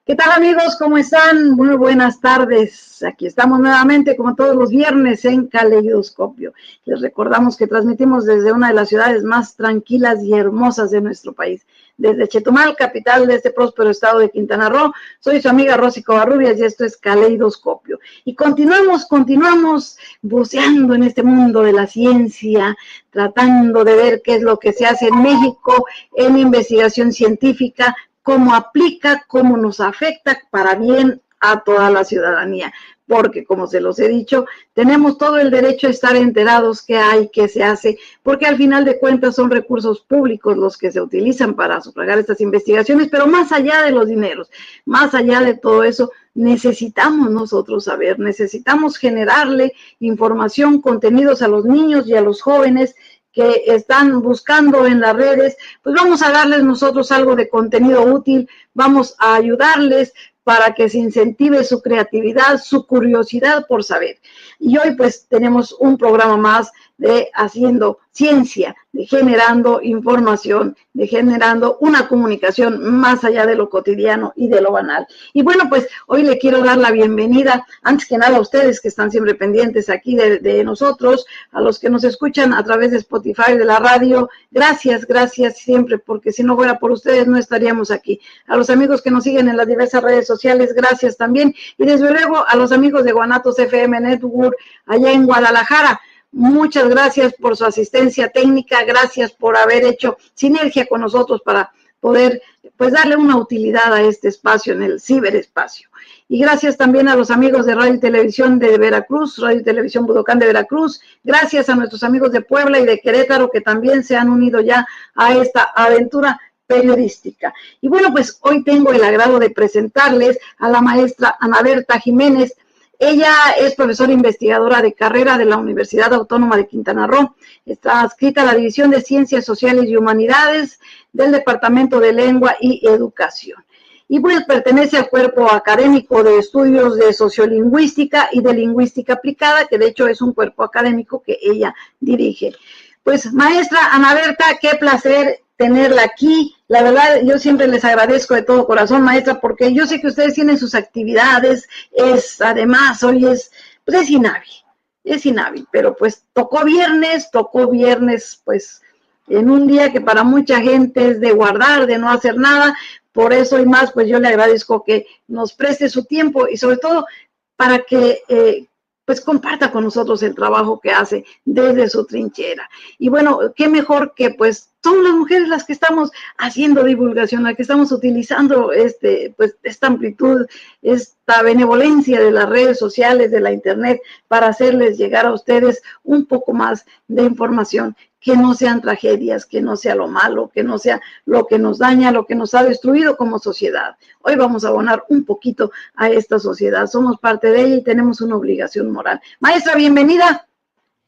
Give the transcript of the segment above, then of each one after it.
¿Qué tal, amigos? ¿Cómo están? Muy buenas tardes. Aquí estamos nuevamente, como todos los viernes, en Caleidoscopio. Les recordamos que transmitimos desde una de las ciudades más tranquilas y hermosas de nuestro país, desde Chetumal, capital de este próspero estado de Quintana Roo. Soy su amiga Rosy Covarrubias y esto es Caleidoscopio. Y continuamos buceando en este mundo de la ciencia, tratando de ver qué es lo que se hace en México en investigación científica, cómo aplica, cómo nos afecta para bien a toda la ciudadanía, porque como se los he dicho, tenemos todo el derecho a estar enterados qué hay, qué se hace, porque al final de cuentas son recursos públicos los que se utilizan para sufragar estas investigaciones, pero más allá de los dineros, más allá de todo eso, necesitamos nosotros saber, necesitamos generarle información, contenidos a los niños y a los jóvenes que están buscando en las redes, pues vamos a darles nosotros algo de contenido útil, vamos a ayudarles para que se incentive su creatividad, su curiosidad por saber. Y hoy pues tenemos un programa más de haciendo ciencia, de generando información, de generando una comunicación más allá de lo cotidiano y de lo banal. Y bueno, pues hoy le quiero dar la bienvenida, antes que nada a ustedes que están siempre pendientes aquí de nosotros, a los que nos escuchan a través de Spotify, de la radio, gracias siempre, porque si no fuera por ustedes no estaríamos aquí. A los amigos que nos siguen en las diversas redes sociales, gracias también. Y desde luego a los amigos de Guanatos FM Network, allá en Guadalajara, muchas gracias por su asistencia técnica, gracias por haber hecho sinergia con nosotros para poder pues darle una utilidad a este espacio en el ciberespacio. Y gracias también a los amigos de Radio y Televisión de Veracruz, Radio y Televisión Budocán de Veracruz, gracias a nuestros amigos de Puebla y de Querétaro que también se han unido ya a esta aventura periodística. Y bueno, pues hoy tengo el agrado de presentarles a la maestra Ana Berta Jiménez. Ella es profesora investigadora de carrera de la Universidad Autónoma de Quintana Roo. Está adscrita a la División de Ciencias Sociales y Humanidades del Departamento de Lengua y Educación. Y pues pertenece al cuerpo académico de estudios de sociolingüística y de lingüística aplicada, que de hecho es un cuerpo académico que ella dirige. Pues maestra Ana Berta, qué placer tenerla aquí. La verdad, yo siempre les agradezco de todo corazón, maestra, porque yo sé que ustedes tienen sus actividades, además, hoy es inhábil, pero pues tocó viernes, pues en un día que para mucha gente es de guardar, de no hacer nada, por eso y más, pues yo le agradezco que nos preste su tiempo y sobre todo para que pues comparta con nosotros el trabajo que hace desde su trinchera. Y bueno, qué mejor que pues son las mujeres las que estamos haciendo divulgación, las que estamos utilizando pues esta amplitud, esta benevolencia de las redes sociales, de la internet, para hacerles llegar a ustedes un poco más de información, que no sean tragedias, que no sea lo malo, que no sea lo que nos daña, lo que nos ha destruido como sociedad. Hoy vamos a abonar un poquito a esta sociedad, somos parte de ella y tenemos una obligación moral. Maestra, bienvenida.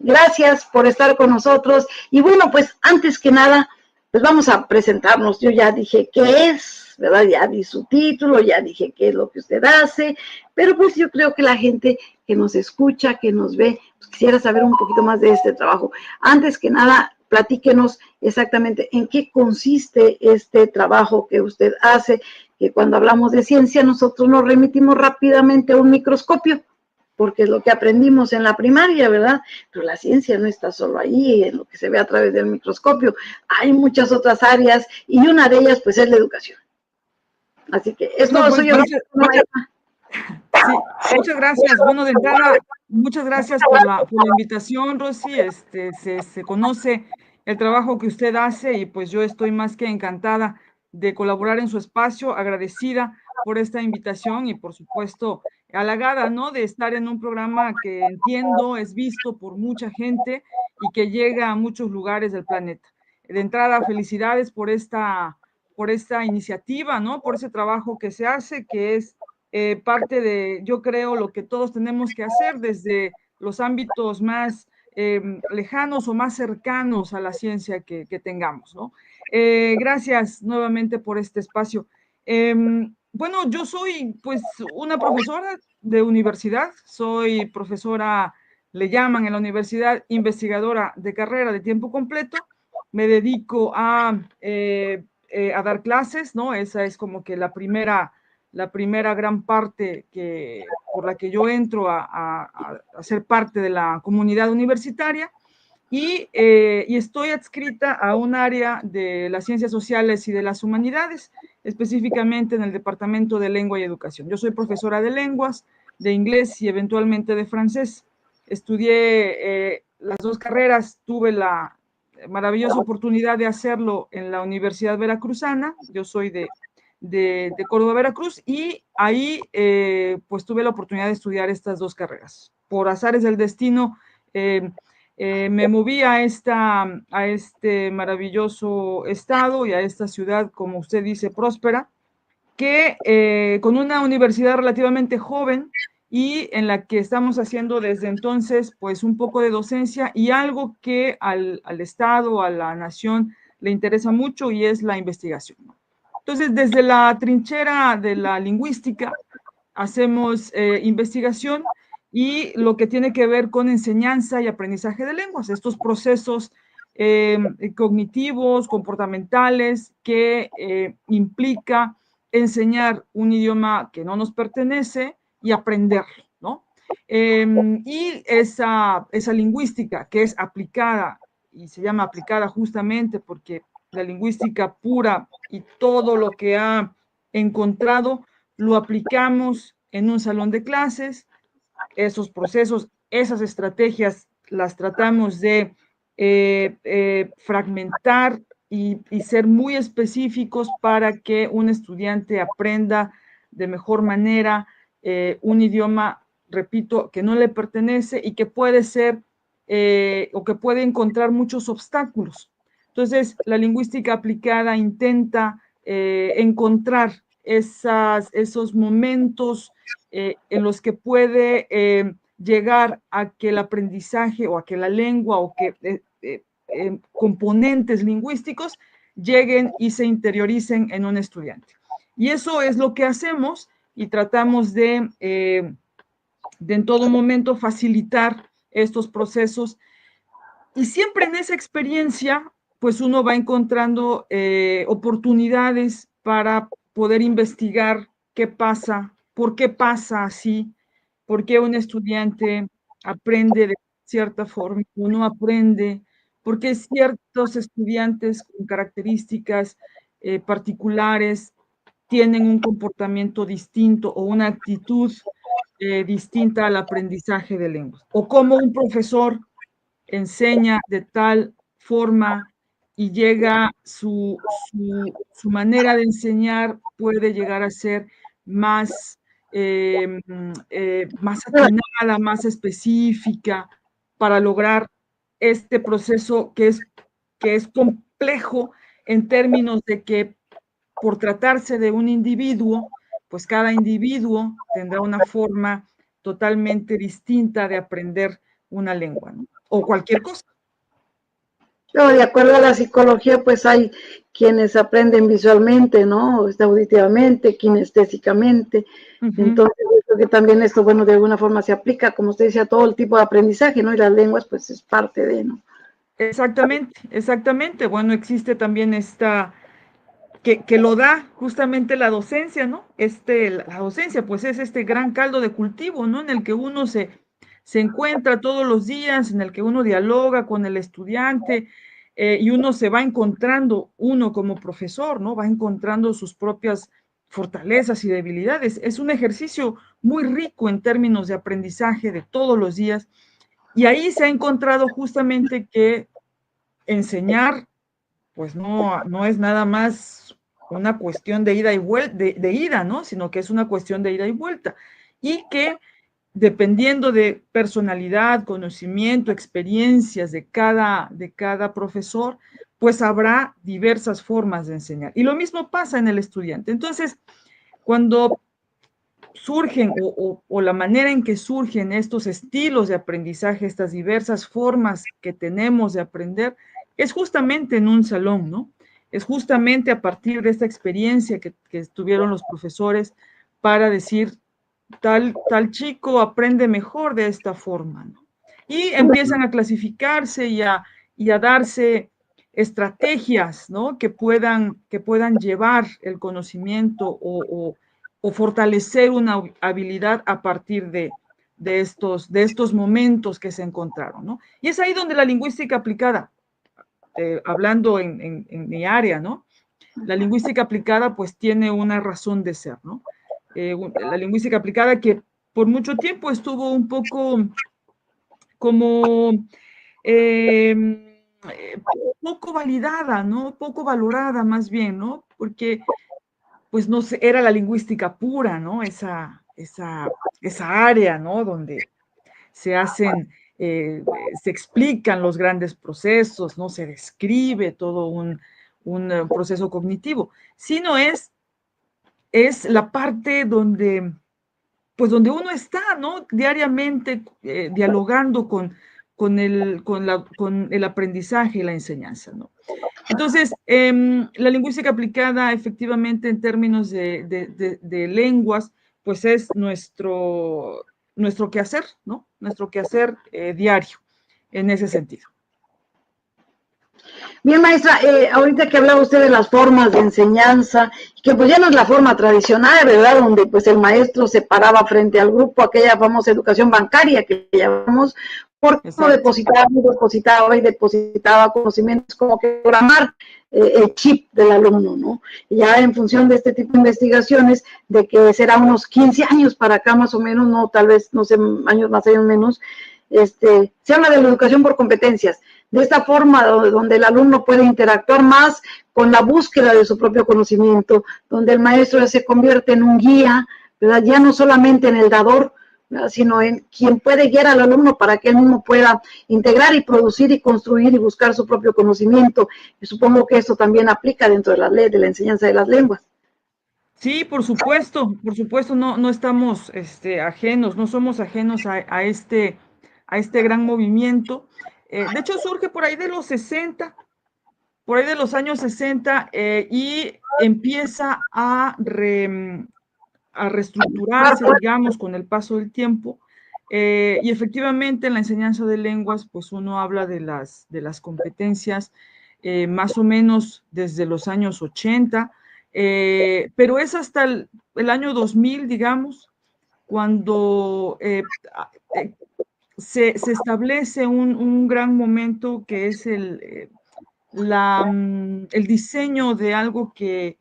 Gracias por estar con nosotros. Y bueno, pues antes que nada, pues vamos a presentarnos. Yo ya dije qué es, ¿verdad? Ya di su título, ya dije qué es lo que usted hace, pero pues yo creo que la gente que nos escucha, que nos ve, pues quisiera saber un poquito más de este trabajo. Antes que nada, platíquenos exactamente en qué consiste este trabajo que usted hace, que cuando hablamos de ciencia nosotros nos remitimos rápidamente a un microscopio, porque es lo que aprendimos en la primaria, ¿verdad? Pero la ciencia no está solo ahí, en lo que se ve a través del microscopio. Hay muchas otras áreas y una de ellas, pues, es la educación. Así que es todo suyo. Sí, muchas gracias. Bueno, de entrada, muchas gracias por la invitación, Rosy. Se conoce el trabajo que usted hace y pues yo estoy más que encantada de colaborar en su espacio, agradecida por esta invitación y por supuesto halagada, ¿no? De estar en un programa que entiendo es visto por mucha gente y que llega a muchos lugares del planeta. De entrada, felicidades por esta iniciativa, ¿no? Por ese trabajo que se hace, que es parte de, yo creo, lo que todos tenemos que hacer desde los ámbitos más lejanos o más cercanos a la ciencia que tengamos, ¿no? Gracias nuevamente por este espacio. Bueno, yo soy pues una profesora de universidad, soy profesora, le llaman en la universidad, investigadora de carrera de tiempo completo. Me dedico a dar clases, ¿no? Esa es como que la primera gran parte por la que yo entro a ser parte de la comunidad universitaria. Y estoy adscrita a un área de las ciencias sociales y de las humanidades, específicamente en el Departamento de Lengua y Educación. Yo soy profesora de lenguas, de inglés y eventualmente de francés. Estudié las dos carreras, tuve la maravillosa oportunidad de hacerlo en la Universidad Veracruzana. Yo soy de Córdoba, Veracruz, y ahí pues tuve la oportunidad de estudiar estas dos carreras. Por azares del destino, me moví a este maravilloso estado y a esta ciudad, como usted dice, próspera, que con una universidad relativamente joven y en la que estamos haciendo desde entonces pues un poco de docencia y algo que al Estado, a la nación le interesa mucho, y es la investigación. Entonces, desde la trinchera de la lingüística hacemos investigación y lo que tiene que ver con enseñanza y aprendizaje de lenguas, estos procesos cognitivos, comportamentales, que implica enseñar un idioma que no nos pertenece y aprenderlo, ¿no? Y esa lingüística que es aplicada, y se llama aplicada justamente porque la lingüística pura y todo lo que ha encontrado lo aplicamos en un salón de clases. Esos procesos, esas estrategias las tratamos de fragmentar y ser muy específicos para que un estudiante aprenda de mejor manera un idioma, repito, que no le pertenece y que puede ser o que puede encontrar muchos obstáculos. Entonces, la lingüística aplicada intenta encontrar esos momentos en los que puede llegar a que el aprendizaje o a que la lengua o que componentes lingüísticos lleguen y se interioricen en un estudiante. Y eso es lo que hacemos, y tratamos de en todo momento facilitar estos procesos. Y siempre en esa experiencia, pues uno va encontrando oportunidades para poder investigar qué pasa, por qué pasa así, por qué un estudiante aprende de cierta forma o no aprende, por qué ciertos estudiantes con características particulares tienen un comportamiento distinto o una actitud distinta al aprendizaje de lenguas, o cómo un profesor enseña de tal forma y llega su manera de enseñar puede llegar a ser más, más atinada, más específica, para lograr este proceso que es complejo en términos de que, por tratarse de un individuo, pues cada individuo tendrá una forma totalmente distinta de aprender una lengua, ¿no? O cualquier cosa. Pero de acuerdo a la psicología, pues hay quienes aprenden visualmente, ¿no? Auditivamente, kinestésicamente. Entonces, creo que también esto, bueno, de alguna forma se aplica, como usted decía, a todo el tipo de aprendizaje, ¿no? Y las lenguas, pues es parte de, ¿no? Exactamente, exactamente. Bueno, existe también esta, que lo da justamente la docencia, ¿no? La docencia, pues es este gran caldo de cultivo, ¿no? En el que uno se encuentra todos los días, en el que uno dialoga con el estudiante y uno se va encontrando, uno como profesor, ¿no? Va encontrando sus propias fortalezas y debilidades. Es un ejercicio muy rico en términos de aprendizaje de todos los días, y ahí se ha encontrado justamente que enseñar pues no es nada más una cuestión de ida y vuelta, de ida, ¿no? Sino que es una cuestión de ida y vuelta. Y que dependiendo de personalidad, conocimiento, experiencias de cada profesor, pues habrá diversas formas de enseñar. Y lo mismo pasa en el estudiante. Entonces, cuando surgen o la manera en que surgen estos estilos de aprendizaje, estas diversas formas que tenemos de aprender, es justamente en un salón, ¿no? Es justamente a partir de esta experiencia que tuvieron los profesores para decir, tal chico aprende mejor de esta forma, ¿no? Y empiezan a clasificarse y a darse estrategias, ¿no? Que puedan llevar el conocimiento o fortalecer una habilidad a partir de estos momentos que se encontraron, ¿no? Y es ahí donde la lingüística aplicada, hablando en mi área, ¿no? La lingüística aplicada pues tiene una razón de ser, ¿no? La lingüística aplicada que por mucho tiempo estuvo un poco como poco validada, ¿no? Poco valorada más bien, ¿no? Porque pues no sé, era la lingüística pura, ¿no? Esa área, ¿no? Donde se hacen, se explican los grandes procesos, ¿no? Se describe todo un proceso cognitivo, sino es la parte donde, pues donde uno está, ¿no? Diariamente dialogando con el aprendizaje y la enseñanza, ¿no? Entonces, la lingüística aplicada efectivamente en términos de lenguas, pues es nuestro quehacer, ¿no? Nuestro quehacer diario en ese sentido. Bien, maestra, ahorita que hablaba usted de las formas de enseñanza, que pues ya no es la forma tradicional, ¿verdad? Donde pues el maestro se paraba frente al grupo, aquella famosa educación bancaria que llamamos, porque uno depositaba conocimientos como que programar el chip del alumno, ¿no? Ya en función de este tipo de investigaciones, de que será unos 15 años para acá más o menos, no, tal vez, no sé, años más, años menos, se habla de la educación por competencias, de esta forma donde el alumno puede interactuar más con la búsqueda de su propio conocimiento, donde el maestro se convierte en un guía, ¿verdad? Ya no solamente en el dador, ¿verdad? Sino en quien puede guiar al alumno para que él mismo pueda integrar y producir y construir y buscar su propio conocimiento. Y supongo que esto también aplica dentro de la ley de la enseñanza de las lenguas. Sí, por supuesto, no estamos ajenos, no somos ajenos a este gran movimiento. De hecho, surge por ahí de los 60, por ahí de los años 60, y empieza a reestructurarse, digamos, con el paso del tiempo. Y efectivamente en la enseñanza de lenguas, pues uno habla de las competencias más o menos desde los años 80, pero es hasta el año 2000, digamos, cuando se establece un gran momento que es el diseño de algo que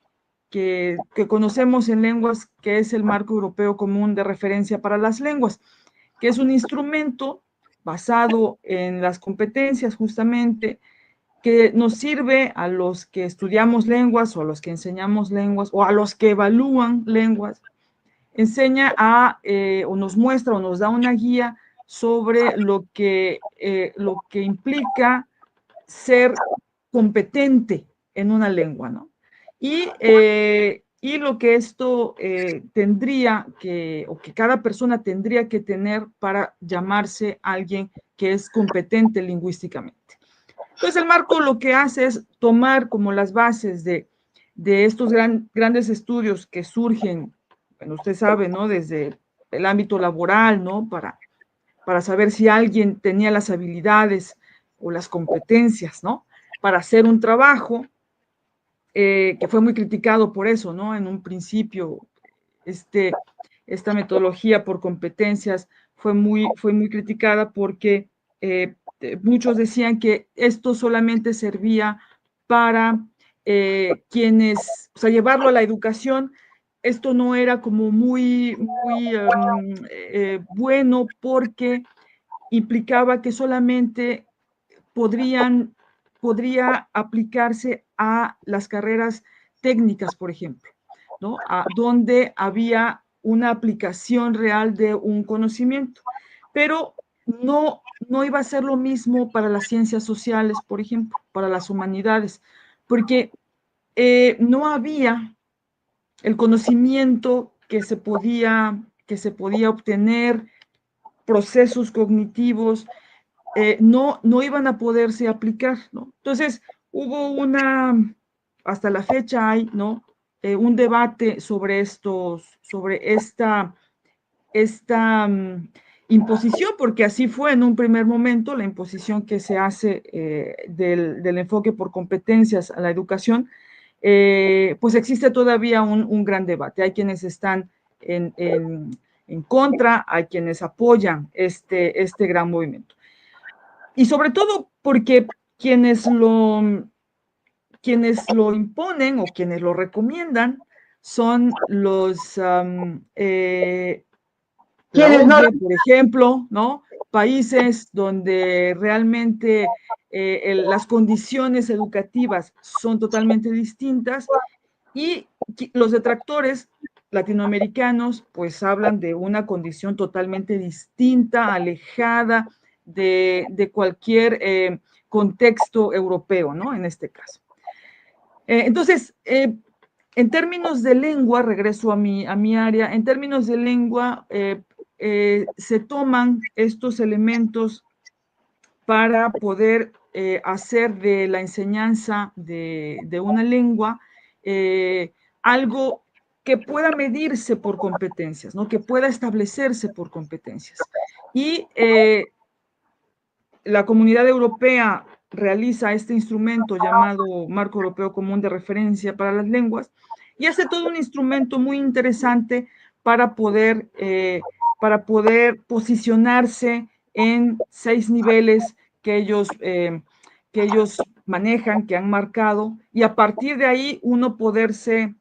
conocemos en lenguas, que es el Marco Europeo Común de Referencia para las Lenguas, que es un instrumento basado en las competencias justamente, que nos sirve a los que estudiamos lenguas o a los que enseñamos lenguas o a los que evalúan lenguas, enseña o nos muestra o nos da una guía sobre lo que implica ser competente en una lengua, ¿no? Y lo que esto tendría que, o que cada persona tendría que tener para llamarse alguien que es competente lingüísticamente. Entonces, el marco lo que hace es tomar como las bases de estos grandes estudios que surgen, bueno, usted sabe, ¿no? Desde el ámbito laboral, ¿no? Para saber si alguien tenía las habilidades o las competencias, ¿no? Para hacer un trabajo, que fue muy criticado por eso, ¿no? En un principio, esta metodología por competencias fue muy criticada porque muchos decían que esto solamente servía para quienes, o sea, llevarlo a la educación. Esto no era como muy bueno, porque implicaba que solamente podría aplicarse a las carreras técnicas, por ejemplo, ¿no? Donde había una aplicación real de un conocimiento, pero no iba a ser lo mismo para las ciencias sociales, por ejemplo, para las humanidades, porque no había el conocimiento que se podía obtener, procesos cognitivos, no iban a poderse aplicar, ¿no? Entonces, hubo hasta la fecha hay, ¿no? Un debate sobre esta imposición, porque así fue en un primer momento la imposición que se hace del enfoque por competencias a la educación, pues existe todavía un gran debate. Hay quienes están en contra, hay quienes apoyan este gran movimiento. Y sobre todo porque quienes lo imponen o quienes lo recomiendan son la OCDE, por ejemplo, ¿no? Países donde realmente las condiciones educativas son totalmente distintas, y los detractores latinoamericanos pues hablan de una condición totalmente distinta, alejada de cualquier contexto europeo, ¿no? En este caso. Entonces, en términos de lengua, regreso a mi área, en términos de lengua, se toman estos elementos para poder hacer de la enseñanza de una lengua algo que pueda medirse por competencias, ¿no? Que pueda establecerse por competencias. Y la Comunidad Europea realiza este instrumento llamado Marco Europeo Común de Referencia para las Lenguas, y hace todo un instrumento muy interesante para poder posicionarse en 6 niveles que ellos manejan, que han marcado, y a partir de ahí uno poderse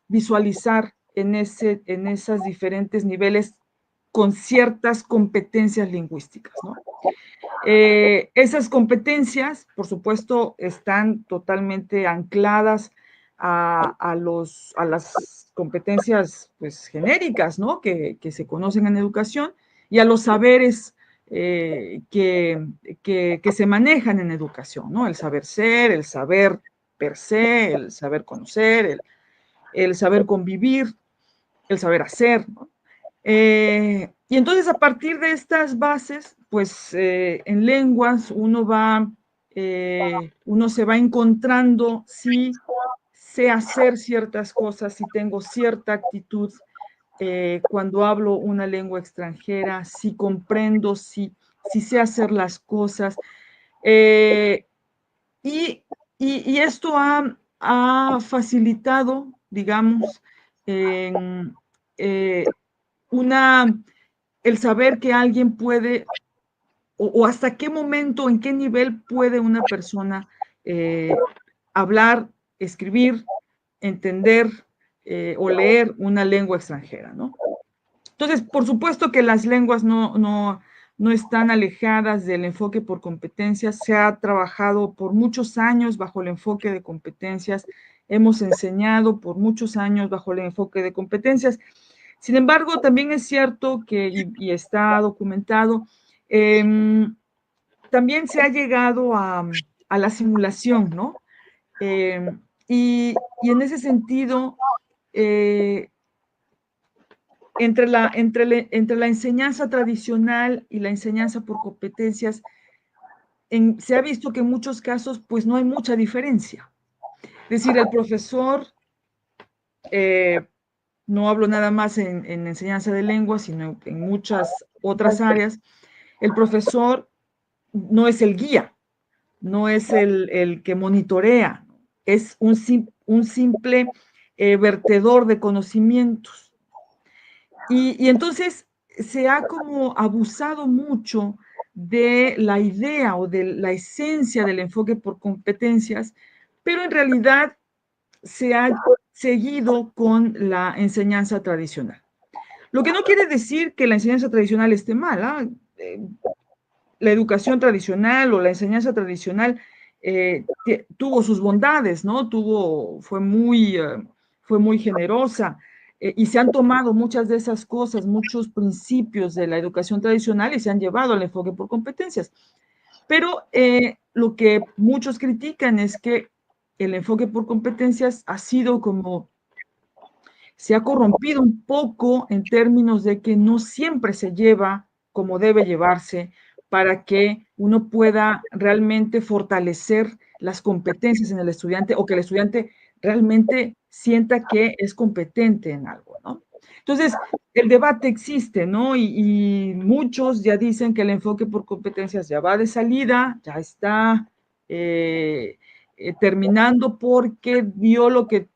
visualizar en esos diferentes niveles con ciertas competencias lingüísticas, ¿no? Esas competencias, por supuesto, están totalmente ancladas a las competencias pues, genéricas, ¿no? que se conocen en educación, y a los saberes que se manejan en educación, ¿no? El saber ser, el saber per se, el saber conocer, el saber convivir, el saber hacer, ¿no? Y entonces a partir de estas bases, pues en lenguas uno se va encontrando si sé hacer ciertas cosas, si tengo cierta actitud cuando hablo una lengua extranjera, si comprendo, si sé hacer las cosas. Y esto ha facilitado, digamos, el saber que alguien puede, o hasta qué momento, en qué nivel puede una persona hablar, escribir, entender o leer una lengua extranjera, ¿no? Entonces, por supuesto que las lenguas no están alejadas del enfoque por competencias. Se ha trabajado por muchos años bajo el enfoque de competencias. Hemos enseñado por muchos años bajo el enfoque de competencias. Sin embargo, también es cierto que, y está documentado, también se ha llegado a la simulación, ¿no? Y en ese sentido, entre la enseñanza tradicional y la enseñanza por competencias, se ha visto que en muchos casos, pues no hay mucha diferencia. Es decir, el profesor, no hablo nada más en enseñanza de lenguas, sino en muchas otras áreas, el profesor no es el guía, no es el que monitorea, es un simple vertedor de conocimientos. Y entonces se ha como abusado mucho de la idea o de la esencia del enfoque por competencias, pero en realidad se ha seguido con la enseñanza tradicional. Lo que no quiere decir que la enseñanza tradicional esté mal. La educación tradicional o la enseñanza tradicional tuvo sus bondades, ¿no? Fue muy generosa, y se han tomado muchas de esas cosas, muchos principios de la educación tradicional, y se han llevado al enfoque por competencias. Pero lo que muchos critican es que el enfoque por competencias ha sido como se ha corrompido un poco en términos de que no siempre se lleva como debe llevarse para que uno pueda realmente fortalecer las competencias en el estudiante o que el estudiante realmente sienta que es competente en algo, ¿no? Entonces, el debate existe, ¿no? Y muchos ya dicen que el enfoque por competencias ya va de salida, ya está terminando porque dio lo que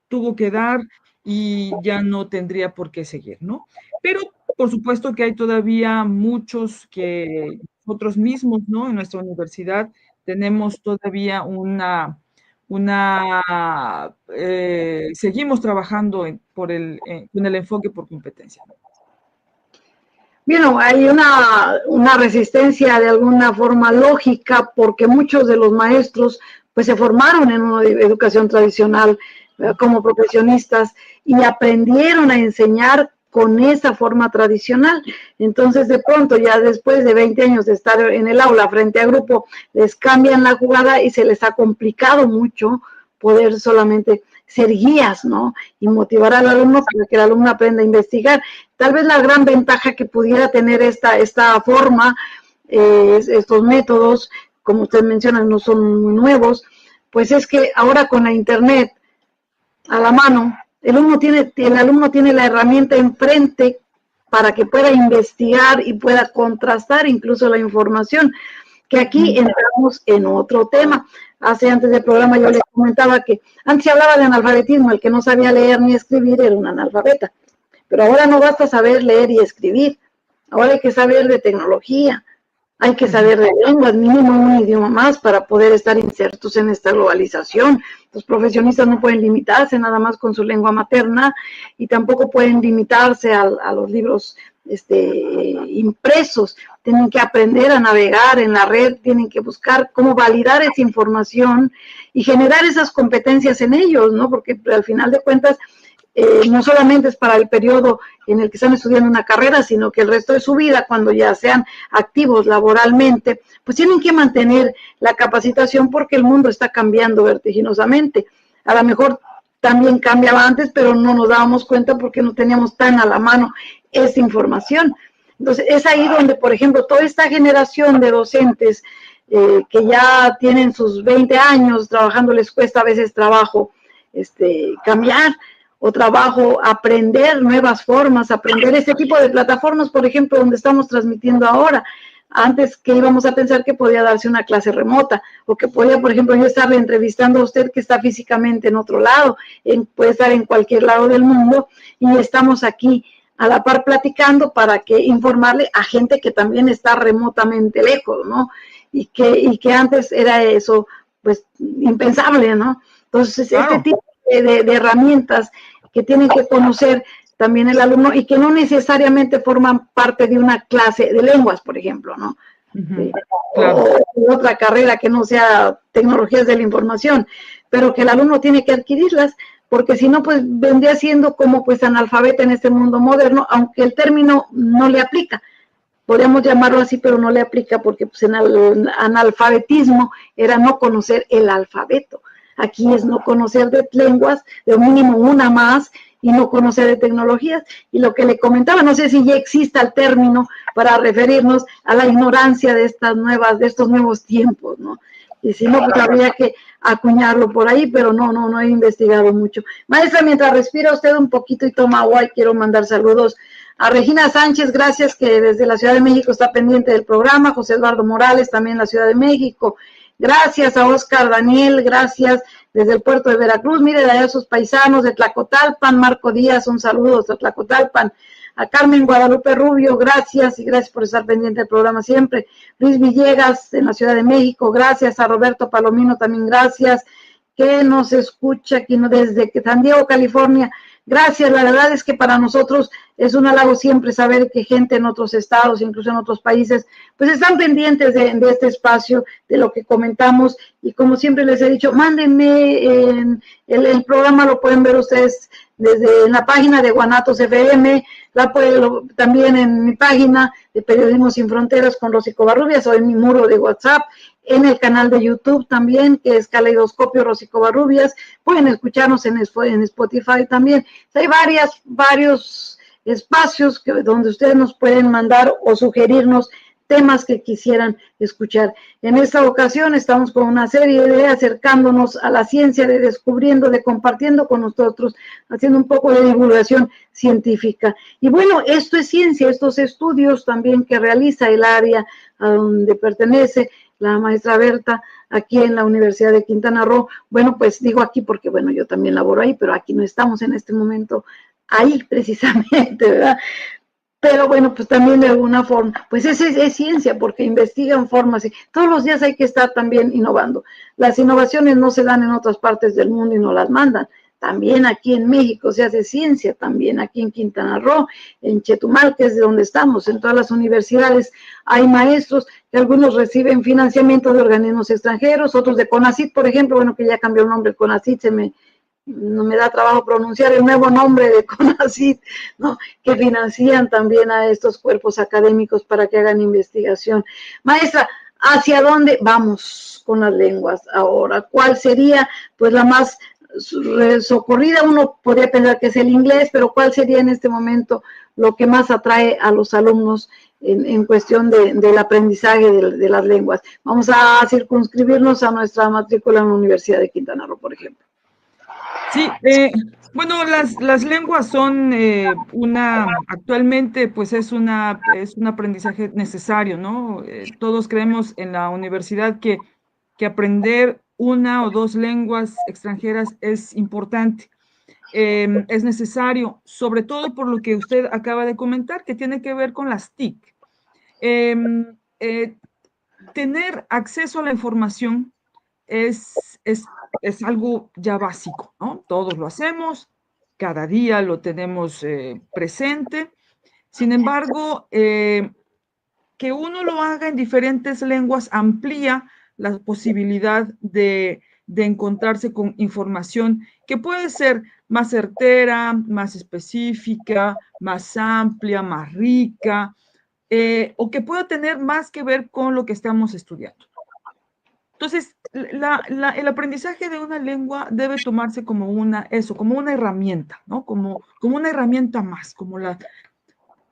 tuvo que dar y ya no tendría por qué seguir, ¿no? Pero por supuesto que hay todavía muchos que nosotros mismos, ¿no? En nuestra universidad tenemos todavía seguimos trabajando con el enfoque por competencia. Bueno, hay una resistencia de alguna forma lógica porque muchos de los maestros pues se formaron en una educación tradicional como profesionistas y aprendieron a enseñar con esa forma tradicional. Entonces, de pronto, ya después de 20 años de estar en el aula frente a grupo, les cambian la jugada y se les ha complicado mucho poder solamente ser guías, ¿no? Y motivar al alumno para que el alumno aprenda a investigar. Tal vez la gran ventaja que pudiera tener esta forma, estos métodos, como usted menciona, no son muy nuevos, pues es que ahora con la internet a la mano, el alumno tiene la herramienta enfrente para que pueda investigar y pueda contrastar incluso la información, que aquí entramos en otro tema. Antes del programa yo les comentaba que antes se hablaba de analfabetismo, el que no sabía leer ni escribir era un analfabeta, pero ahora no basta saber leer y escribir, ahora hay que saber de tecnología, hay que saber de lenguas, mínimo un idioma más para poder estar insertos en esta globalización. Los profesionistas no pueden limitarse nada más con su lengua materna y tampoco pueden limitarse a los libros impresos. Tienen que aprender a navegar en la red, tienen que buscar cómo validar esa información y generar esas competencias en ellos, ¿no? Porque al final de cuentas, no solamente es para el periodo en el que están estudiando una carrera, sino que el resto de su vida, cuando ya sean activos laboralmente, pues tienen que mantener la capacitación porque el mundo está cambiando vertiginosamente. A lo mejor también cambiaba antes, pero no nos dábamos cuenta porque no teníamos tan a la mano esa información. Entonces, es ahí donde, por ejemplo, toda esta generación de docentes que ya tienen sus 20 años trabajando, les cuesta a veces trabajo cambiar o trabajo, aprender nuevas formas, aprender este tipo de plataformas, por ejemplo, donde estamos transmitiendo ahora. Antes que íbamos a pensar que podía darse una clase remota, o que podía, por ejemplo, yo estarle entrevistando a usted que está físicamente en otro lado, puede estar en cualquier lado del mundo, y estamos aquí a la par platicando para que informarle a gente que también está remotamente lejos, ¿no? Y que antes era eso, pues, impensable, ¿no? Entonces, claro, este tipo de herramientas que tienen que conocer también el alumno y que no necesariamente forman parte de una clase de lenguas, por ejemplo, ¿no? Claro. O otra carrera que no sea tecnologías de la información, pero que el alumno tiene que adquirirlas, porque si no, pues vendría siendo como pues analfabeta en este mundo moderno, aunque el término no le aplica. Podríamos llamarlo así, pero no le aplica porque pues, en el analfabetismo era no conocer el alfabeto. Aquí es no conocer de lenguas, de mínimo una más, y no conocer de tecnologías. Y lo que le comentaba, no sé si ya exista el término para referirnos a la ignorancia de estos nuevos tiempos, ¿no? Y si no, pues habría que acuñarlo por ahí, pero no he investigado mucho. Maestra, mientras respira usted un poquito y toma agua, quiero mandar saludos a Regina Sánchez, gracias, que desde la Ciudad de México está pendiente del programa. José Eduardo Morales, también en la Ciudad de México. Gracias a Oscar Daniel, gracias desde el puerto de Veracruz. Mire, de allá sus paisanos de Tlacotalpan, Marco Díaz, un saludo hasta Tlacotalpan. A Carmen Guadalupe Rubio, gracias y gracias por estar pendiente del programa siempre. Luis Villegas, en la Ciudad de México, gracias. A Roberto Palomino, también gracias, que nos escucha aquí desde San Diego, California. Gracias, la verdad es que para nosotros es un halago siempre saber que gente en otros estados, incluso en otros países, pues están pendientes de este espacio, de lo que comentamos, y como siempre les he dicho, mándenme el programa, lo pueden ver ustedes desde la página de Guanatos FM, también en mi página de Periodismo Sin Fronteras con Rosy Covarrubias, o en mi muro de WhatsApp, en el canal de YouTube también, que es Caleidoscopio Rosy Covarrubias. Pueden escucharnos en Spotify también. Hay varios espacios donde ustedes nos pueden mandar o sugerirnos temas que quisieran escuchar. En esta ocasión estamos con una serie de acercándonos a la ciencia, de descubriendo, de compartiendo con nosotros, haciendo un poco de divulgación científica. Y bueno, esto es ciencia, estos estudios también que realiza el área a donde pertenece la maestra Berta, aquí en la Universidad de Quintana Roo. Bueno, pues digo aquí porque, bueno, yo también laboro ahí, pero aquí no estamos en este momento ahí precisamente, ¿verdad? Pero bueno, pues también de alguna forma, pues es ciencia porque investigan formas y todos los días hay que estar también innovando. Las innovaciones no se dan en otras partes del mundo y no las mandan. También aquí en México se hace ciencia, también aquí en Quintana Roo, en Chetumal, que es de donde estamos, en todas las universidades hay maestros que algunos reciben financiamiento de organismos extranjeros, otros de CONACYT, por ejemplo, bueno, que ya cambió el nombre, CONACYT no me da trabajo pronunciar el nuevo nombre de CONACYT, ¿no? Que financian también a estos cuerpos académicos para que hagan investigación. Maestra, ¿hacia dónde vamos con las lenguas ahora? ¿Cuál sería, pues, la más socorrida? Uno podría pensar que es el inglés, pero ¿cuál sería en este momento lo que más atrae a los alumnos en cuestión del aprendizaje de las lenguas? Vamos a circunscribirnos a nuestra matrícula en la Universidad de Quintana Roo, por ejemplo. Sí, bueno, las lenguas son actualmente pues es un aprendizaje necesario, ¿no? Todos creemos en la universidad que aprender una o dos lenguas extranjeras es importante, es necesario, sobre todo por lo que usted acaba de comentar, que tiene que ver con las TIC. Em, eh, Tener acceso a la información es algo ya básico, ¿no? Todos lo hacemos, cada día lo tenemos presente. Sin embargo, que uno lo haga en diferentes lenguas amplía la posibilidad de encontrarse con información que puede ser más certera, más específica, más amplia, más rica, o que pueda tener más que ver con lo que estamos estudiando. Entonces, el aprendizaje de una lengua debe tomarse como como una herramienta, ¿no? Como una herramienta más,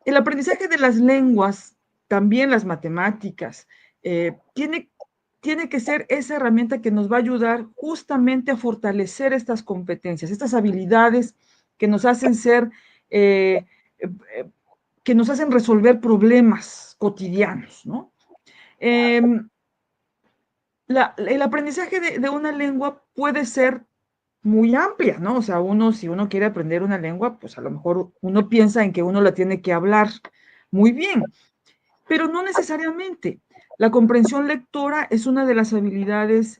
el aprendizaje de las lenguas, también las matemáticas, tiene que ser esa herramienta que nos va a ayudar justamente a fortalecer estas competencias, estas habilidades que nos hacen eh, eh, que nos hacen resolver problemas cotidianos, ¿no? El aprendizaje de una lengua puede ser muy amplia, ¿no? O sea, si uno quiere aprender una lengua, pues a lo mejor uno piensa en que uno la tiene que hablar muy bien, pero no necesariamente. La comprensión lectora es una de las habilidades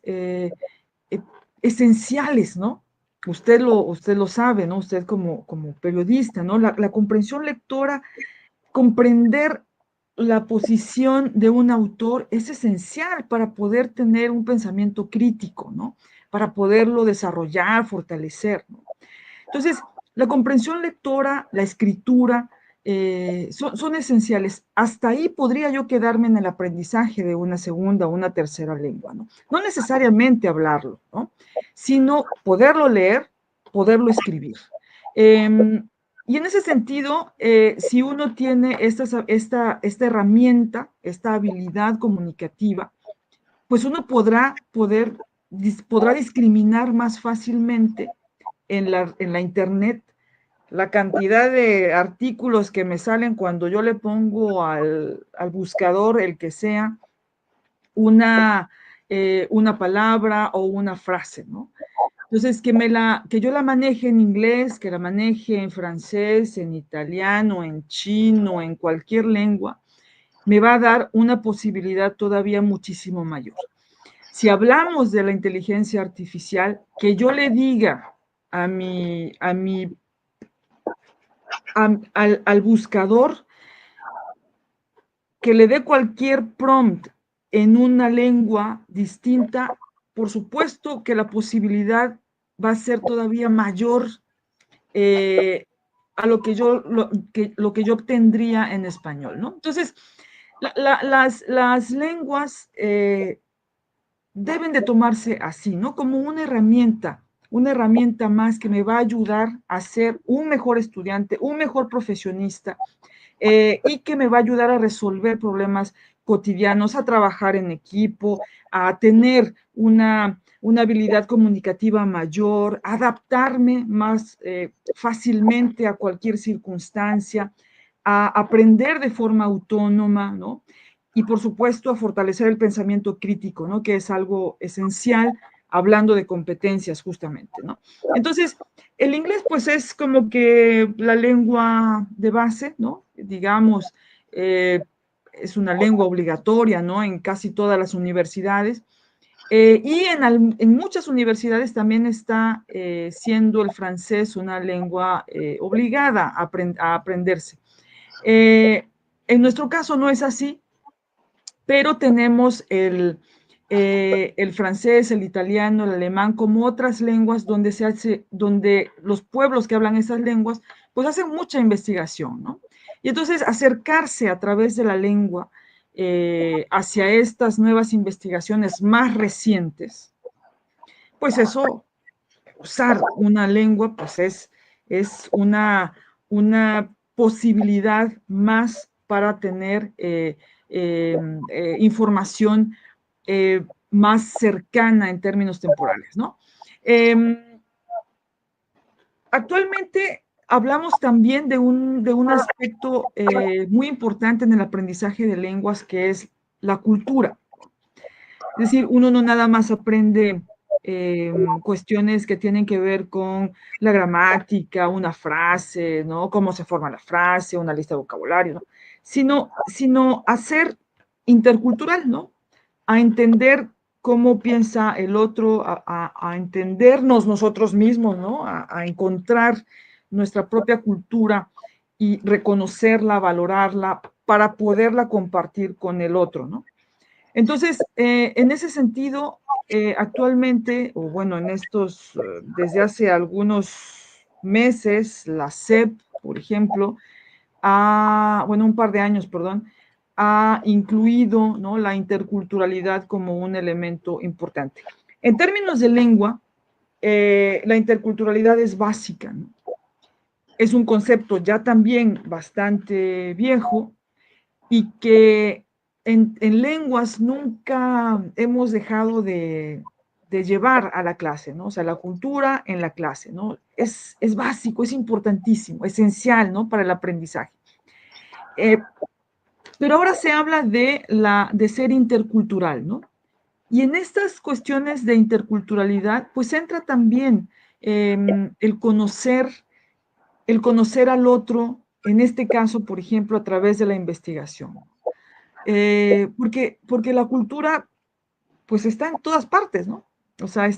esenciales, ¿no? Usted lo sabe, ¿no? Usted como periodista, ¿no? La comprensión lectora, comprender la posición de un autor es esencial para poder tener un pensamiento crítico, ¿no? Para poderlo desarrollar, fortalecer, ¿no? Entonces, la comprensión lectora, la escritura, son esenciales. Hasta ahí podría yo quedarme en el aprendizaje de una segunda o una tercera lengua, ¿no? No necesariamente hablarlo, ¿no? Sino poderlo leer, poderlo escribir. Y en ese sentido, si uno tiene esta herramienta, esta habilidad comunicativa, pues uno podrá discriminar más fácilmente en la internet la cantidad de artículos que me salen cuando yo le pongo al buscador, el que sea, una palabra o una frase, ¿no? Entonces, que yo la maneje en inglés, que la maneje en francés, en italiano, en chino, en cualquier lengua, me va a dar una posibilidad todavía muchísimo mayor. Si hablamos de la inteligencia artificial, que yo le diga al buscador que le dé cualquier prompt en una lengua distinta, por supuesto que la posibilidad va a ser todavía mayor a lo que yo obtendría en español, ¿no? Entonces, las lenguas deben de tomarse así, ¿no? Como una herramienta más que me va a ayudar a ser un mejor estudiante, un mejor profesionista, y que me va a ayudar a resolver problemas cotidianos, a trabajar en equipo, a tener una habilidad comunicativa mayor, adaptarme más fácilmente a cualquier circunstancia, a aprender de forma autónoma, ¿no? Y por supuesto a fortalecer el pensamiento crítico, ¿no? Que es algo esencial hablando de competencias justamente, ¿no? Entonces, el inglés pues es como que la lengua de base, ¿no? Digamos, es una lengua obligatoria, ¿no? En casi todas las universidades. Y en muchas universidades también está siendo el francés una lengua obligada a aprenderse. En nuestro caso no es así, pero tenemos el francés, el italiano, el alemán, como otras lenguas donde los pueblos que hablan esas lenguas, pues hacen mucha investigación, ¿no? Y entonces acercarse a través de la lengua hacia estas nuevas investigaciones más recientes, pues eso, usar una lengua, pues es una posibilidad más para tener información más cercana en términos temporales, ¿no? Actualmente hablamos también de un aspecto muy importante en el aprendizaje de lenguas, que es la cultura. Es decir, uno no nada más aprende cuestiones que tienen que ver con la gramática, una frase, ¿no? Cómo se forma la frase, una lista de vocabulario, ¿no? Sino a ser intercultural, ¿no? A entender cómo piensa el otro, a entendernos nosotros mismos, ¿no? A encontrar nuestra propia cultura y reconocerla, valorarla, para poderla compartir con el otro, ¿no? Entonces, en ese sentido, actualmente, o bueno, desde hace algunos meses, la SEP, por ejemplo, bueno, un par de años, perdón, ha incluido, ¿no?, la interculturalidad como un elemento importante. En términos de lengua, la interculturalidad es básica, ¿no? Es un concepto ya también bastante viejo y que en lenguas nunca hemos dejado de llevar a la clase, ¿no? O sea, la cultura en la clase, ¿no? Es básico, es importantísimo, esencial, ¿no? Para el aprendizaje. Pero ahora se habla de ser intercultural, ¿no? Y en estas cuestiones de interculturalidad, pues entra también el conocer al otro, en este caso, por ejemplo, a través de la investigación. Porque la cultura, pues está en todas partes, ¿no? O sea,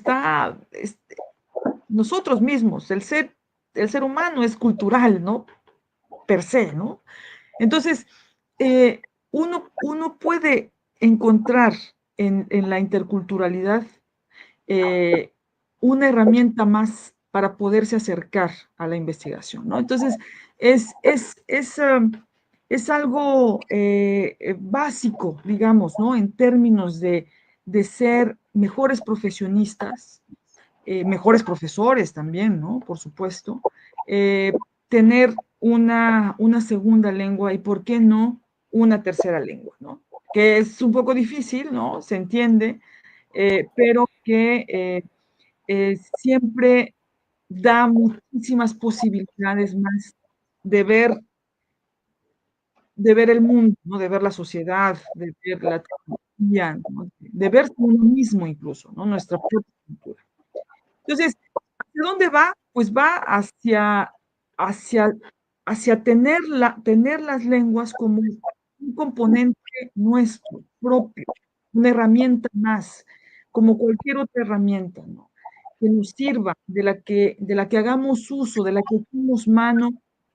nosotros mismos, el ser humano es cultural, ¿no? Per se, ¿no? Entonces, uno puede encontrar en la interculturalidad una herramienta más para poderse acercar a la investigación, ¿no? Entonces, es algo básico, digamos, ¿no? En términos de ser mejores profesionistas, mejores profesores también, ¿no? Por supuesto. Tener una segunda lengua y, ¿por qué no, una tercera lengua, ¿no? Que es un poco difícil, ¿no? Se entiende, pero que siempre da muchísimas posibilidades más de ver el mundo, ¿no? De ver la sociedad, de ver la tecnología, ¿no? De verse uno mismo incluso, ¿no? Nuestra propia cultura. Entonces, ¿hacia dónde va? Pues va hacia tener las lenguas como un componente nuestro, propio, una herramienta más, como cualquier otra herramienta, ¿no? Que nos sirva, de la que hagamos uso, de la que echemos mano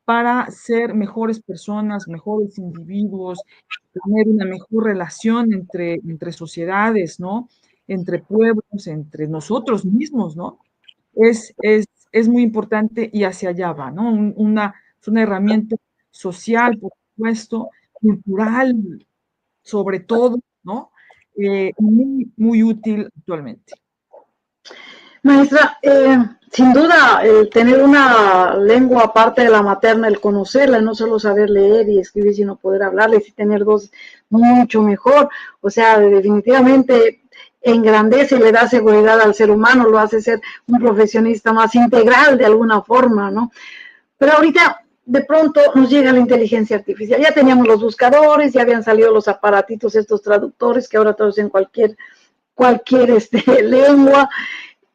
para ser mejores personas, mejores individuos, tener una mejor relación entre sociedades, ¿no? Entre pueblos, entre nosotros mismos, ¿no? Es muy importante y hacia allá va, ¿no? Es una herramienta social, por supuesto, cultural, sobre todo, ¿no? muy, muy útil actualmente. Maestra, sin duda, el tener una lengua aparte de la materna, el conocerla, no solo saber leer y escribir, sino poder hablarla y tener dos, mucho mejor. O sea, definitivamente engrandece y le da seguridad al ser humano, lo hace ser un profesionista más integral de alguna forma, ¿no? Pero ahorita de pronto nos llega la inteligencia artificial. Ya teníamos los buscadores, ya habían salido los aparatitos, estos traductores que ahora traducen cualquier lengua.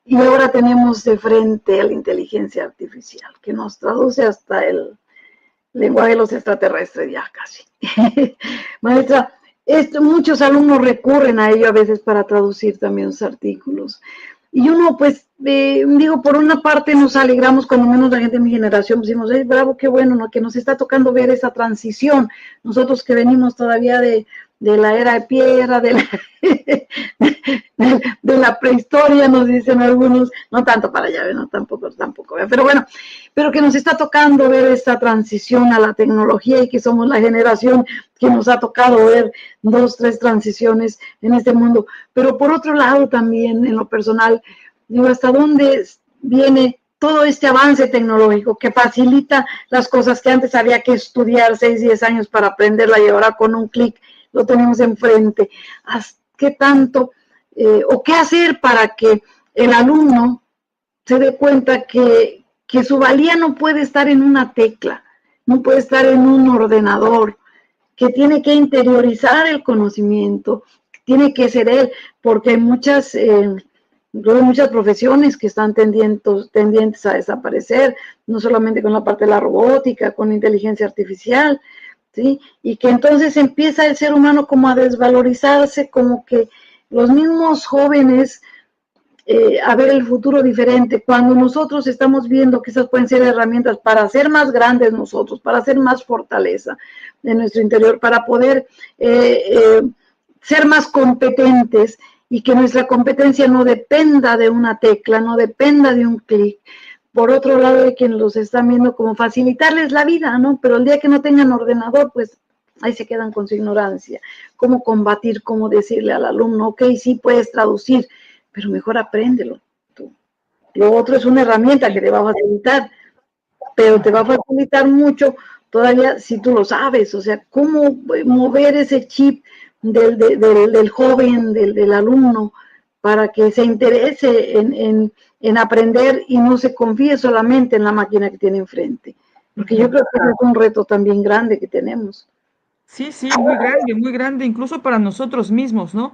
Y ahora tenemos de frente a la inteligencia artificial, que nos traduce hasta el lenguaje de los extraterrestres, ya casi. Maestra, muchos alumnos recurren a ello a veces para traducir también sus artículos. Y uno, pues, digo, por una parte nos alegramos, cuando menos la gente de mi generación, decimos, bravo, qué bueno, ¿no? Que nos está tocando ver esa transición. Nosotros que venimos todavía de la era de piedra, de la prehistoria, nos dicen algunos, no tanto para allá, no, tampoco, pero bueno, pero que nos está tocando ver esta transición a la tecnología y que somos la generación que nos ha tocado ver 2, 3 transiciones en este mundo. Pero por otro lado también, en lo personal, digo, ¿hasta dónde viene todo este avance tecnológico que facilita las cosas que antes había que estudiar 6, 10 años para aprenderla y ahora con un clic lo tenemos enfrente? ¿Qué tanto o qué hacer para que el alumno se dé cuenta que su valía no puede estar en una tecla, no puede estar en un ordenador, que tiene que interiorizar el conocimiento, tiene que ser él, porque hay muchas profesiones que están tendientes a desaparecer, no solamente con la parte de la robótica, con la inteligencia artificial, ¿sí? Y que entonces empieza el ser humano como a desvalorizarse, como que los mismos jóvenes a ver el futuro diferente, cuando nosotros estamos viendo que esas pueden ser herramientas para ser más grandes nosotros, para hacer más fortaleza de nuestro interior, para poder ser más competentes y que nuestra competencia no dependa de una tecla, no dependa de un clic. Por otro lado, de quienes los están viendo como facilitarles la vida, ¿no? Pero el día que no tengan ordenador, pues ahí se quedan con su ignorancia. ¿Cómo combatir? ¿Cómo decirle al alumno, ok, sí puedes traducir, pero mejor apréndelo tú? Lo otro es una herramienta que te va a facilitar, pero te va a facilitar mucho todavía si tú lo sabes. O sea, cómo mover ese chip del joven, del alumno, para que se interese en aprender y no se confíe solamente en la máquina que tiene enfrente. Porque yo creo que es un reto también grande que tenemos. Sí, sí, muy grande, incluso para nosotros mismos, ¿no?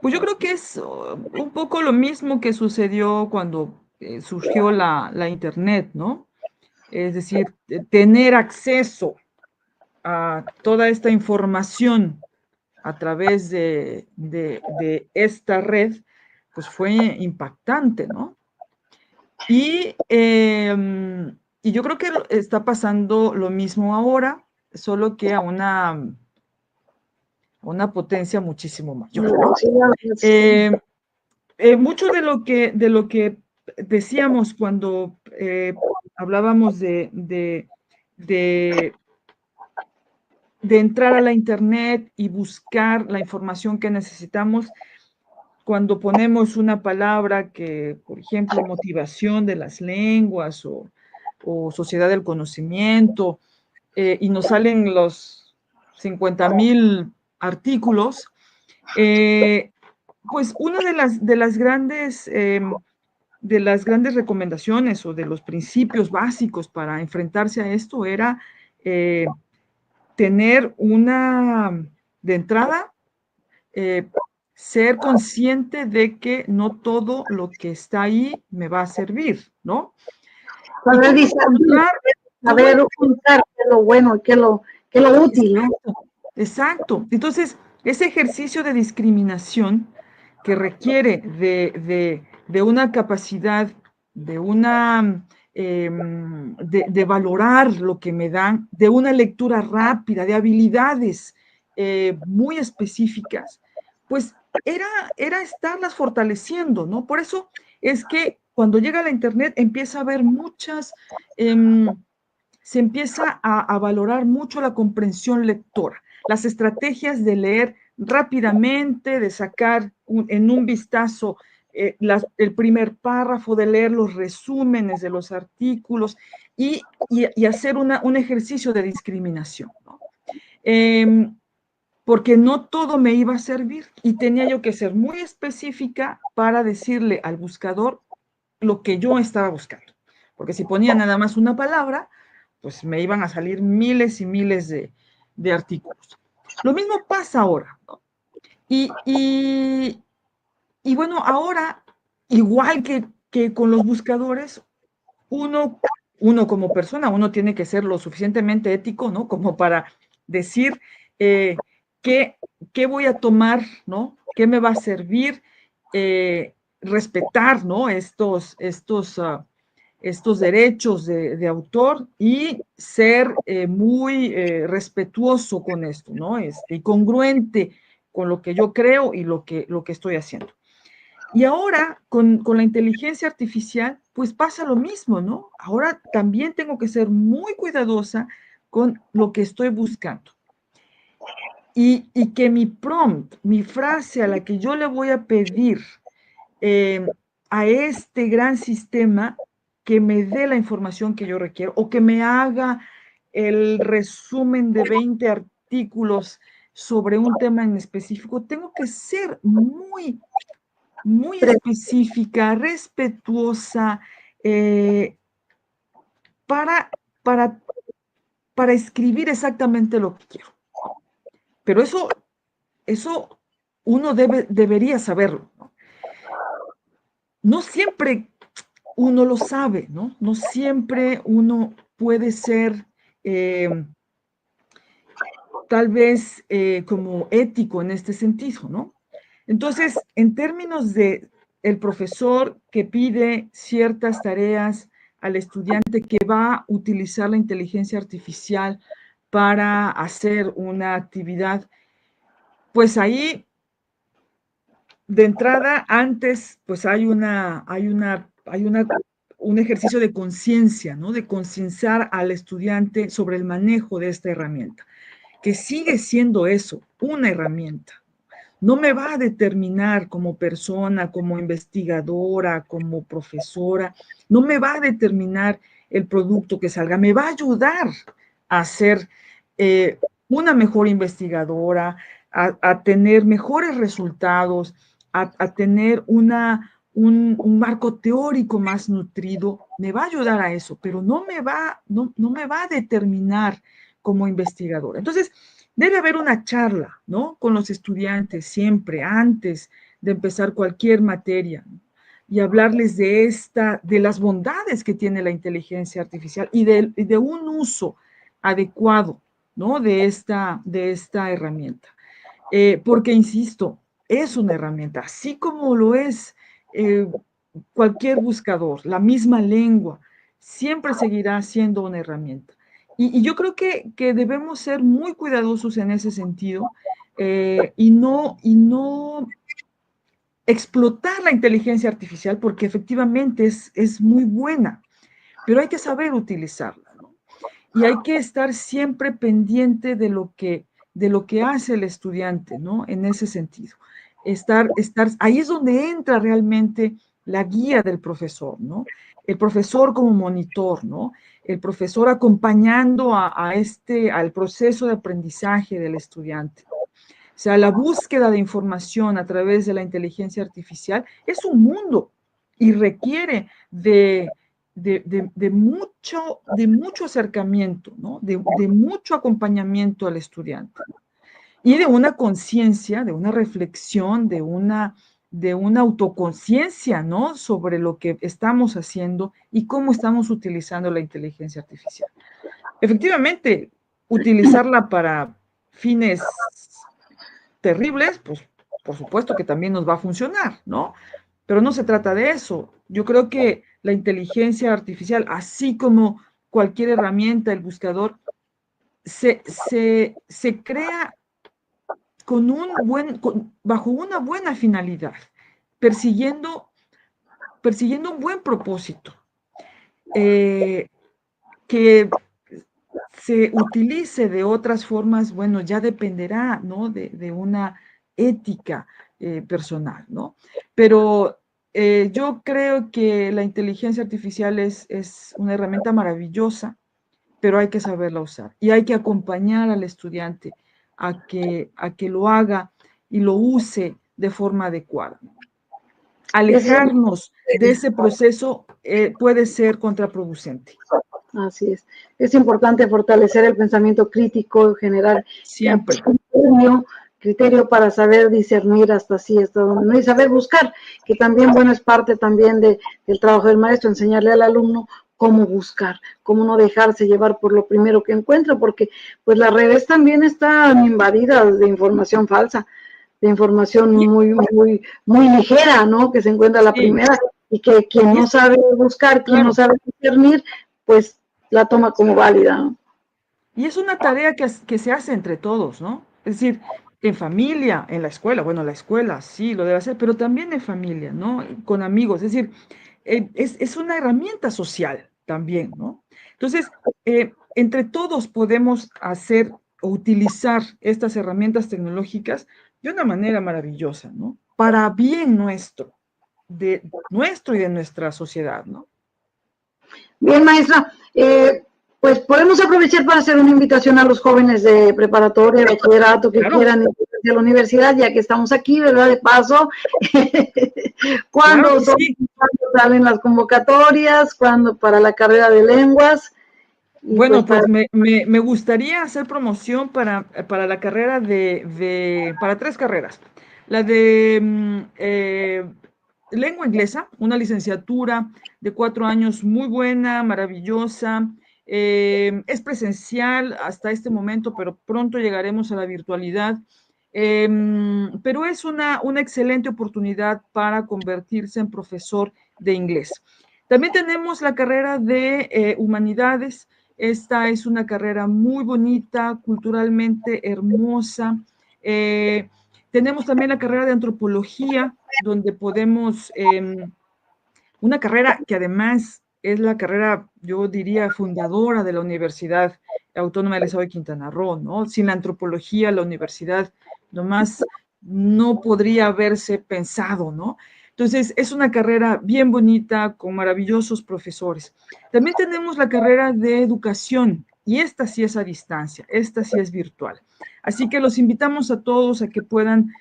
Pues yo creo que es un poco lo mismo que sucedió cuando surgió la Internet, ¿no? Es decir, tener acceso a toda esta información a través de esta red, pues fue impactante, ¿no? Y yo creo que está pasando lo mismo ahora, solo que a una potencia muchísimo mayor, ¿no? Mucho de lo que decíamos cuando hablábamos de entrar a la internet y buscar la información que necesitamos, cuando ponemos una palabra que, por ejemplo, motivación de las lenguas o sociedad del conocimiento, y nos salen los 50,000 artículos, pues una de las grandes recomendaciones o de los principios básicos para enfrentarse a esto era tener de entrada, ser consciente de que no todo lo que está ahí me va a servir, ¿no? Saber juntar qué es lo bueno, qué es lo útil, ¿no? Exacto. Entonces, ese ejercicio de discriminación que requiere de una capacidad, de valorar lo que me dan, de una lectura rápida, de habilidades muy específicas, pues era estarlas fortaleciendo, ¿no? Por eso es que cuando llega la Internet empieza a haber se empieza a valorar mucho la comprensión lectora, las estrategias de leer rápidamente, de sacar en un vistazo el primer párrafo, de leer los resúmenes de los artículos y hacer un ejercicio de discriminación, ¿no? Porque no todo me iba a servir y tenía yo que ser muy específica para decirle al buscador lo que yo estaba buscando. Porque si ponía nada más una palabra, pues me iban a salir miles y miles de artículos. Lo mismo pasa ahora, ¿no? Y bueno, ahora, igual que con los buscadores, uno como persona, uno tiene que ser lo suficientemente ético, ¿no? Como para decir qué voy a tomar, ¿no? ¿Qué me va a servir? Respetar, ¿no? Estos derechos de autor y ser muy respetuoso con esto, ¿no? Y congruente con lo que yo creo y lo que estoy haciendo. Y ahora, con la inteligencia artificial, pues pasa lo mismo, ¿no? Ahora también tengo que ser muy cuidadosa con lo que estoy buscando. Y que mi prompt, mi frase a la que yo le voy a pedir a este gran sistema que me dé la información que yo requiero o que me haga el resumen de 20 artículos sobre un tema en específico, tengo que ser muy específica, respetuosa, para, para escribir exactamente lo que quiero. Pero eso uno debería saberlo, ¿no? No siempre uno lo sabe, ¿no? No siempre uno puede ser tal vez como ético en este sentido, ¿no? Entonces, en términos de el profesor que pide ciertas tareas al estudiante que va a utilizar la inteligencia artificial para hacer una actividad, pues ahí de entrada antes pues hay un ejercicio de conciencia, ¿no? De concienciar al estudiante sobre el manejo de esta herramienta, que sigue siendo eso, una herramienta. No me va a determinar como persona, como investigadora, como profesora, no me va a determinar el producto que salga, me va a ayudar a ser una mejor investigadora, a tener mejores resultados, a tener un marco teórico más nutrido, me va a ayudar a eso, pero no me va a determinar como investigadora. Entonces, debe haber una charla, ¿no? Con los estudiantes siempre, antes de empezar cualquier materia, ¿no? Y hablarles de las bondades que tiene la inteligencia artificial y de un uso adecuado, ¿no? De esta herramienta. Porque, insisto, es una herramienta, así como lo es cualquier buscador, la misma lengua, siempre seguirá siendo una herramienta. Y yo creo que debemos ser muy cuidadosos en ese sentido y no explotar la inteligencia artificial porque efectivamente es muy buena, pero hay que saber utilizarla, ¿no? Y hay que estar siempre pendiente de lo que hace el estudiante, ¿no? En ese sentido. Ahí es donde entra realmente la guía del profesor, ¿no? El profesor como monitor, ¿no? El profesor acompañando al proceso de aprendizaje del estudiante. O sea, la búsqueda de información a través de la inteligencia artificial es un mundo y requiere de mucho acercamiento, ¿no? De mucho acompañamiento al estudiante y de una conciencia, de una reflexión, de una autoconciencia, ¿no? Sobre lo que estamos haciendo y cómo estamos utilizando la inteligencia artificial. Efectivamente, utilizarla para fines terribles, pues por supuesto que también nos va a funcionar, ¿no? Pero no se trata de eso. Yo creo que la inteligencia artificial, así como cualquier herramienta, el buscador, se crea bajo una buena finalidad, persiguiendo un buen propósito, que se utilice de otras formas, bueno, ya dependerá, ¿no? De una ética personal, ¿no? Pero yo creo que la inteligencia artificial es una herramienta maravillosa, pero hay que saberla usar y hay que acompañar al estudiante a que lo haga y lo use de forma adecuada. Eso Alejarnos de ese proceso puede ser contraproducente. Así es. Es importante fortalecer el pensamiento crítico, generar Siempre. criterio para saber discernir hasta sí, hasta donde no, y saber buscar, que también, bueno, es parte también del trabajo del maestro, enseñarle al alumno cómo buscar, cómo no dejarse llevar por lo primero que encuentra, porque pues las redes también están invadidas de información falsa, de información muy ligera, ¿no? Que se encuentra la Sí, primera, y que quien no sabe buscar, quien no claro. sabe discernir, pues la toma como válida, ¿no? Y es una tarea que se hace entre todos, ¿no? Es decir, en familia, en la escuela, bueno, la escuela sí lo debe hacer, pero también en familia, ¿no? Con amigos, es decir, es una herramienta social también, ¿no? Entonces, entre todos podemos hacer o utilizar estas herramientas tecnológicas de una manera maravillosa, ¿no? Para bien nuestro y de nuestra sociedad, ¿no? Bien, maestra, pues podemos aprovechar para hacer una invitación a los jóvenes de preparatoria, bachillerato que Claro, quieran ir a la universidad, ya que estamos aquí, ¿verdad? De paso, claro cuando que sí. salen las convocatorias, cuando para la carrera de lenguas, y pues Bueno, para pues me gustaría hacer promoción para la carrera para 3 carreras. La de lengua inglesa, una licenciatura de 4 años muy buena, maravillosa. Es presencial hasta este momento, pero pronto llegaremos a la virtualidad. Pero es una excelente oportunidad para convertirse en profesor de inglés. También tenemos la carrera de humanidades. Esta es una carrera muy bonita, culturalmente hermosa. Tenemos también la carrera de antropología, donde podemos, una carrera que además es la carrera, yo diría, fundadora de la Universidad Autónoma del Estado de Quintana Roo, ¿no? Sin la antropología, la universidad nomás no podría haberse pensado, ¿no? Entonces, es una carrera bien bonita, con maravillosos profesores. También tenemos la carrera de educación, y esta sí es a distancia, esta sí es virtual. Así que los invitamos a todos a que puedan,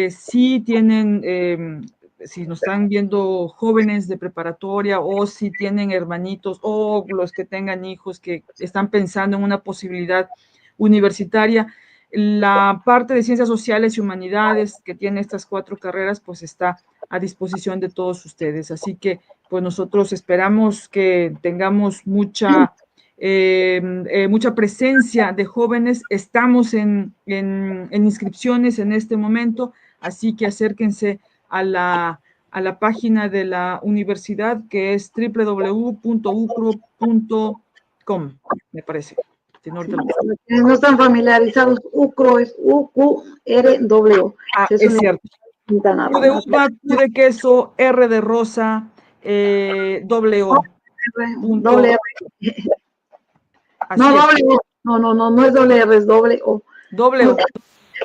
si tienen, si nos están viendo jóvenes de preparatoria o si tienen hermanitos o los que tengan hijos que están pensando en una posibilidad universitaria, la parte de ciencias sociales y humanidades que tiene estas 4 carreras, pues está a disposición de todos ustedes. Así que, pues nosotros esperamos que tengamos mucha presencia de jóvenes. Estamos en inscripciones en este momento, así que acérquense a la página de la universidad, que es www.ucro.com, me parece. Si no, sí, ahorita lo busco. quienes no están familiarizados, UCRO es UQRW, es Es una cierto. Quintana U de Roo. uva, Q de queso, R de rosa, doble O, Doble punto, R. No, así es, doble O. No es doble R, es doble O. doble O.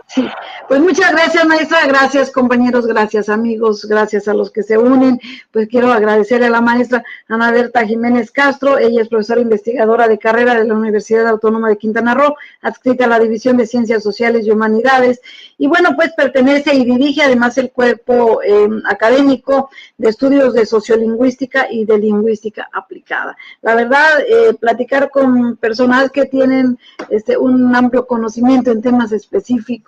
Sí, pues muchas gracias, maestra, gracias, compañeros, gracias, amigos, gracias a los que se unen. Pues quiero agradecerle a la maestra Ana Berta Jiménez Castro. Ella es profesora investigadora de carrera de la Universidad Autónoma de Quintana Roo, adscrita a la División de Ciencias Sociales y Humanidades, y bueno, pues pertenece y dirige además el cuerpo académico de estudios de sociolingüística y de lingüística aplicada. La verdad, platicar con personas que tienen un amplio conocimiento en temas específicos,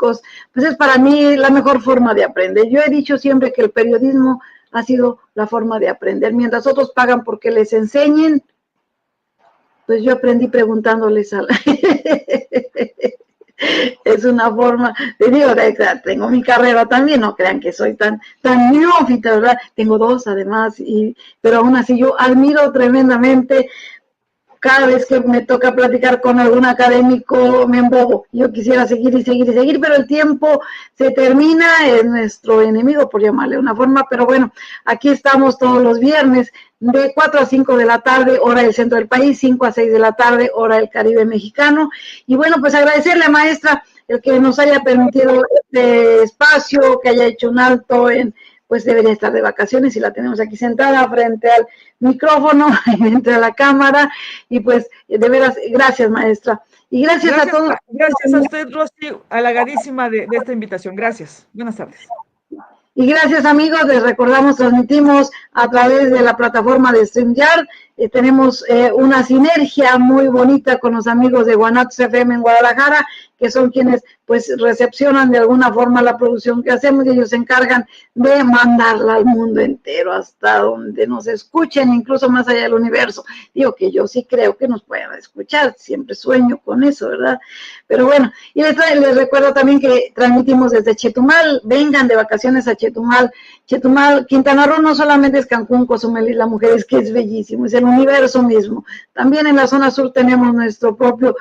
pues es para mí la mejor forma de aprender. Yo he dicho siempre que el periodismo ha sido la forma de aprender. Mientras otros pagan porque les enseñen, pues yo aprendí preguntándoles a la... Es una forma, te digo, tengo mi carrera también, no crean que soy tan neófita, ¿verdad? Tengo 2 además, pero aún así yo admiro tremendamente. Cada vez que me toca platicar con algún académico me embobo. Yo quisiera seguir y seguir y seguir, pero el tiempo se termina, es nuestro enemigo, por llamarle de una forma. Pero bueno, aquí estamos todos los viernes de 4 a 5 de la tarde, hora del centro del país, 5 a 6 de la tarde, hora del Caribe mexicano. Y bueno, pues agradecerle, maestra, el que nos haya permitido este espacio, que haya hecho un alto en, pues debería estar de vacaciones y la tenemos aquí sentada frente al micrófono, frente a la cámara, y pues de veras, gracias, maestra. Y gracias a todos. Gracias a usted, Rosy, halagadísima de esta invitación. Gracias. Buenas tardes. Y gracias, amigos, les recordamos, transmitimos a través de la plataforma de StreamYard. Tenemos una sinergia muy bonita con los amigos de Guanatos FM en Guadalajara, que son quienes pues recepcionan de alguna forma la producción que hacemos, y ellos se encargan de mandarla al mundo entero, hasta donde nos escuchen, incluso más allá del universo. Digo que yo sí creo que nos puedan escuchar, siempre sueño con eso, ¿verdad? Pero bueno, y les recuerdo también que transmitimos desde Chetumal. Vengan de vacaciones a Chetumal. Chetumal, Quintana Roo no solamente es Cancún, Cozumel y La Mujer, es que es bellísimo, es el universo mismo. También en la zona sur tenemos nuestro propio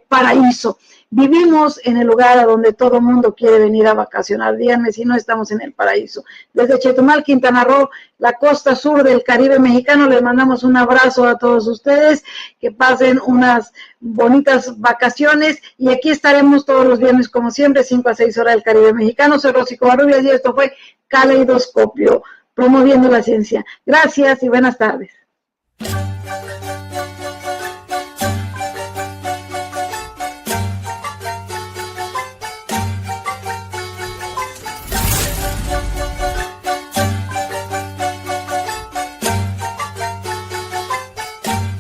paraíso. Vivimos en el lugar a donde todo mundo quiere venir a vacacionar. Díganme si no estamos en el paraíso. Desde Chetumal, Quintana Roo, la costa sur del Caribe mexicano, les mandamos un abrazo a todos ustedes, que pasen unas bonitas vacaciones, y aquí estaremos todos los viernes como siempre, 5 a 6 horas del Caribe mexicano. Soy Rosy Covarrubias y esto fue Caleidoscopio, promoviendo la ciencia. Gracias y buenas tardes.